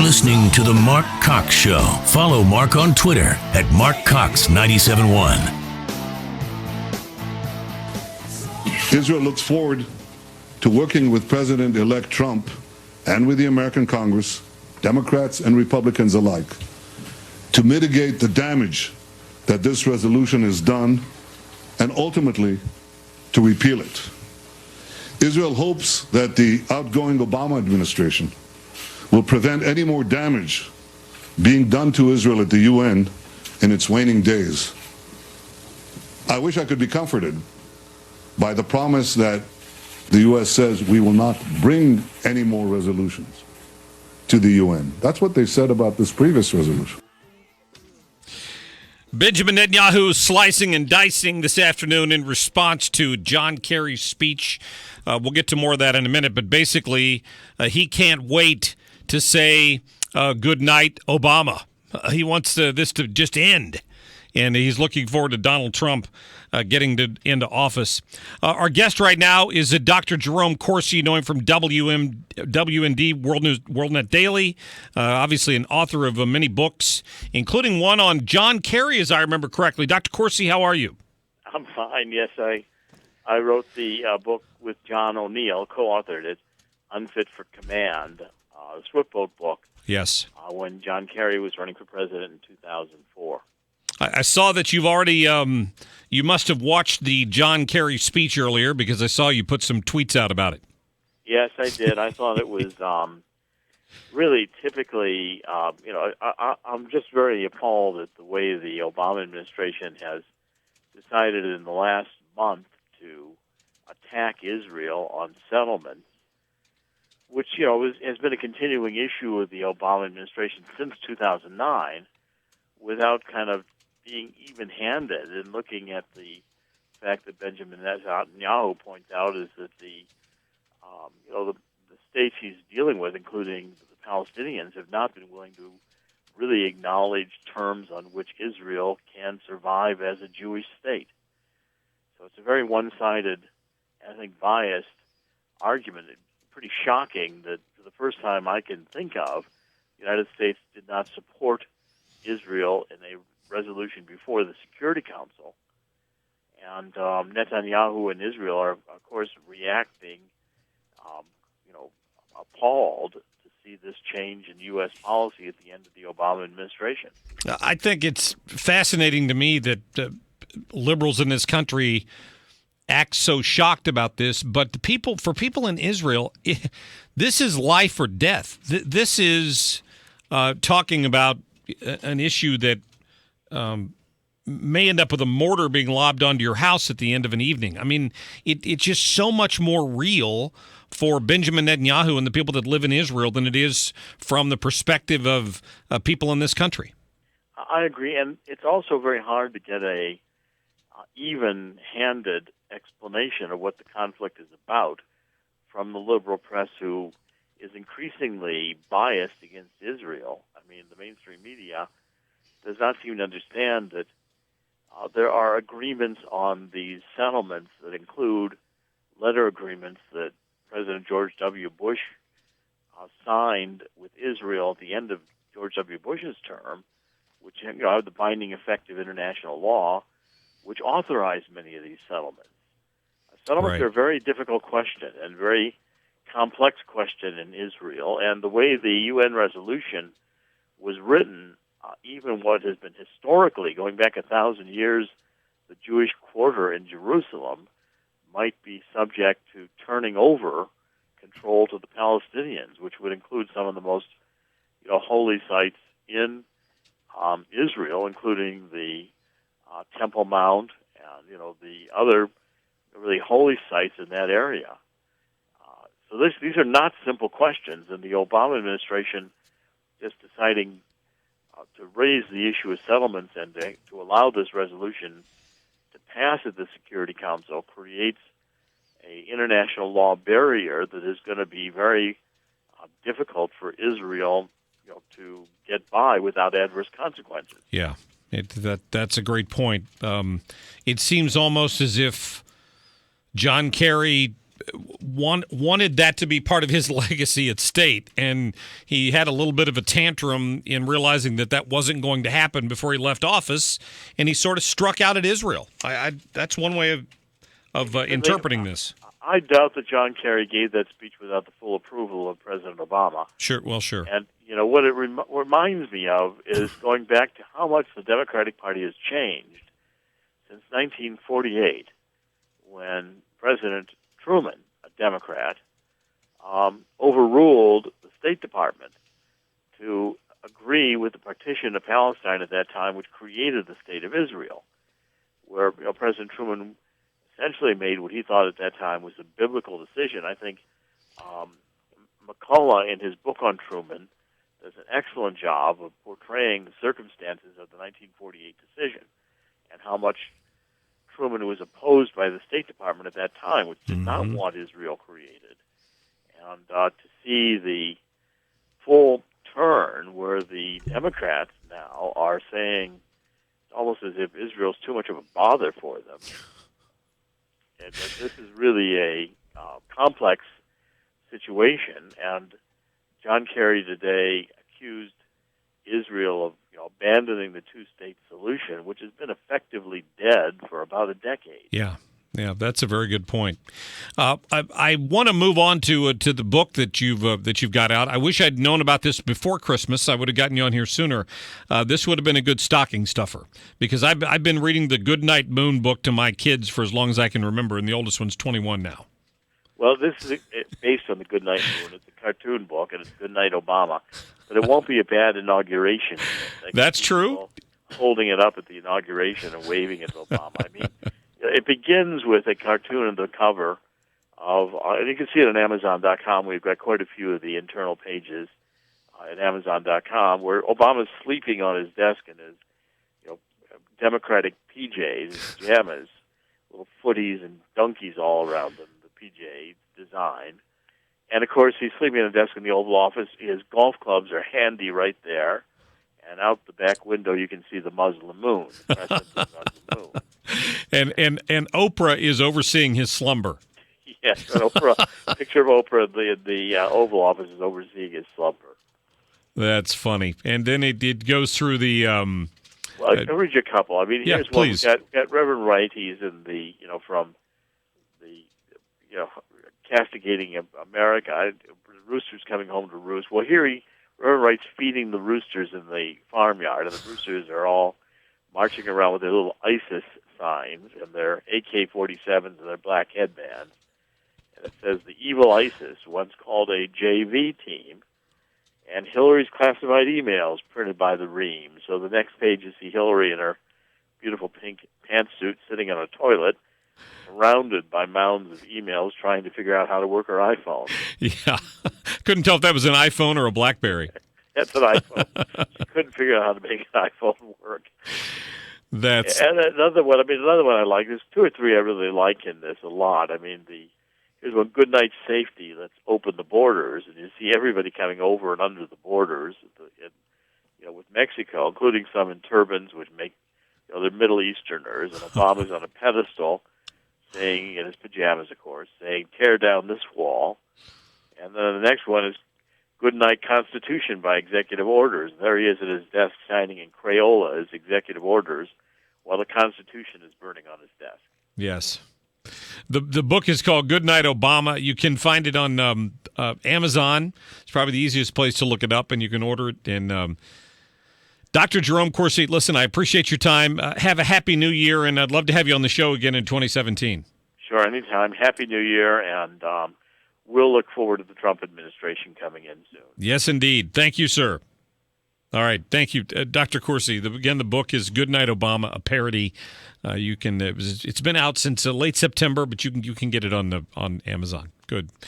listening to The Marc Cox Show. Follow Marc on Twitter at MarcCox971. Israel looks forward to working with President-elect Trump and with the American Congress, Democrats and Republicans alike, to mitigate the damage that this resolution has done and ultimately to repeal it. Israel hopes that the outgoing Obama administration will prevent any more damage being done to Israel at the UN in its waning days. I wish I could be comforted by the promise that the U.S. says we will not bring any more resolutions to the UN. That's what they said about this previous resolution. Benjamin Netanyahu slicing and dicing this afternoon in response to John Kerry's speech. We'll get to more of that in a minute, but basically he can't wait to say Goodnight Obama. He wants this to just end, and he's looking forward to Donald Trump getting into office. Our guest right now is Dr. Jerome Corsi, knowing from WND, WorldNet Daily, obviously an author of many books, including one on John Kerry, as I remember correctly. Dr. Corsi, how are you? I'm fine, yes. I wrote the book with John O'Neill, co-authored it, Unfit for Command, the Swiftboat book. Yes. When John Kerry was running for president in 2004. I saw that you've already, you must have watched the John Kerry speech earlier, because I saw you put some tweets out about it. Yes, I did. I thought it was really typically, I'm just very appalled at the way the Obama administration has decided in the last month to attack Israel on settlements, which, has been a continuing issue with the Obama administration since 2009, without kind of being even-handed and looking at the fact that Benjamin Netanyahu points out is that the states he's dealing with, including the Palestinians, have not been willing to really acknowledge terms on which Israel can survive as a Jewish state. So it's a very one-sided, I think, biased argument. It's pretty shocking that for the first time I can think of, the United States did not support Israel in a resolution before the Security Council. And Netanyahu and Israel are, of course, reacting, appalled to see this change in U.S. policy at the end of the Obama administration. I think it's fascinating to me that liberals in this country act so shocked about this, but for people in Israel, this is life or death. This is talking about an issue that may end up with a mortar being lobbed onto your house at the end of an evening. I mean, it's just so much more real for Benjamin Netanyahu and the people that live in Israel than it is from the perspective of people in this country. I agree, and it's also very hard to get a even-handed explanation of what the conflict is about from the liberal press, who is increasingly biased against Israel. I mean, the mainstream media does not seem to understand that there are agreements on these settlements that include letter agreements that President George W. Bush signed with Israel at the end of George W. Bush's term, which have the binding effect of international law, which authorized many of these settlements. Settlements are a very difficult question and very complex question in Israel, and the way the UN resolution was written, even what has been historically, going back 1,000 years, the Jewish quarter in Jerusalem might be subject to turning over control to the Palestinians, which would include some of the most holy sites in Israel, including the Temple Mount and the other really holy sites in that area. So these are not simple questions, and the Obama administration just deciding to raise the issue of settlements and to allow this resolution to pass at the Security Council creates an international law barrier that is going to be very difficult for Israel, to get by without adverse consequences. Yeah, that's a great point. It seems almost as if John Kerry wanted that to be part of his legacy at state, and he had a little bit of a tantrum in realizing that wasn't going to happen before he left office, and he sort of struck out at Israel. That's one way of interpreting this. I doubt that John Kerry gave that speech without the full approval of President Obama. Sure, well, sure. And, what it reminds me of is going back to how much the Democratic Party has changed since 1948, when President Truman, a Democrat, overruled the State Department to agree with the partition of Palestine at that time, which created the State of Israel, where President Truman essentially made what he thought at that time was a biblical decision. I think McCullough, in his book on Truman, does an excellent job of portraying the circumstances of the 1948 decision and how much Truman was opposed by the State Department at that time, which did not want Israel created. And to see the full turn where the Democrats now are saying it's almost as if Israel's too much of a bother for them. And this is really a complex situation, and John Kerry today accused Israel of abandoning the two-state solution, which has been effectively dead for about a decade. Yeah, that's a very good point. I want to move on to the book that you've got out. I wish I'd known about this before Christmas. I would have gotten you on here sooner. This would have been a good stocking stuffer, because I've been reading the Goodnight Moon book to my kids for as long as I can remember, and the oldest one's 21 now. Well, this is based on the Goodnight Moon. It's a cartoon book, and it's Goodnight Obama. But it won't be a bad inauguration. That's true. Holding it up at the inauguration and waving at Obama. I mean, it begins with a cartoon on the cover of, and you can see it on Amazon.com. We've got quite a few of the internal pages at Amazon.com, where Obama's sleeping on his desk in his Democratic PJs, his pajamas, little footies and donkeys all around him. PJ design. And, of course, he's sleeping on a desk in the Oval Office. His golf clubs are handy right there. And out the back window, you can see the Muslim moon, the crescent of the Muslim moon. And Oprah is overseeing his slumber. Yes, a picture of Oprah in the Oval Office is overseeing his slumber. That's funny. And then it goes through the... well, I'll read you a couple. I mean, here's please. One. We've got Reverend Wright. He's in the, from... castigating America, roosters coming home to roost. Well, here Reverend Wright's feeding the roosters in the farmyard, and the roosters are all marching around with their little ISIS signs and their AK-47s and their black headbands. And it says, the evil ISIS once called a JV team, and Hillary's classified emails printed by the ream. So the next page you see Hillary in her beautiful pink pantsuit sitting on a toilet, surrounded by mounds of emails trying to figure out how to work her iPhone. Yeah. Couldn't tell if that was an iPhone or a BlackBerry. That's an iPhone. She couldn't figure out how to make an iPhone work. And another one I like. There's two or three I really like in this a lot. I mean, here's one, Goodnight Safety. Let's open the borders. And you see everybody coming over and under the borders, with Mexico, including some in turbans, which make, they're Middle Easterners. And Obama's on a pedestal, saying, in his pajamas, of course, saying, tear down this wall. And then the next one is Goodnight Constitution by executive orders. And there he is at his desk signing in Crayola his executive orders while the Constitution is burning on his desk. Yes. The book is called Goodnight Obama. You can find it on Amazon. It's probably the easiest place to look it up, and you can order it. And Dr. Jerome Corsi, listen, I appreciate your time. Have a happy new year, and I'd love to have you on the show again in 2017. Sure, anytime. Happy New Year, and we'll look forward to the Trump administration coming in soon. Yes, indeed. Thank you, sir. All right, thank you, Dr. Corsi. Again, the book is Goodnight Obama, a parody. You can. It's been out since late September, but you can get it on Amazon. Good.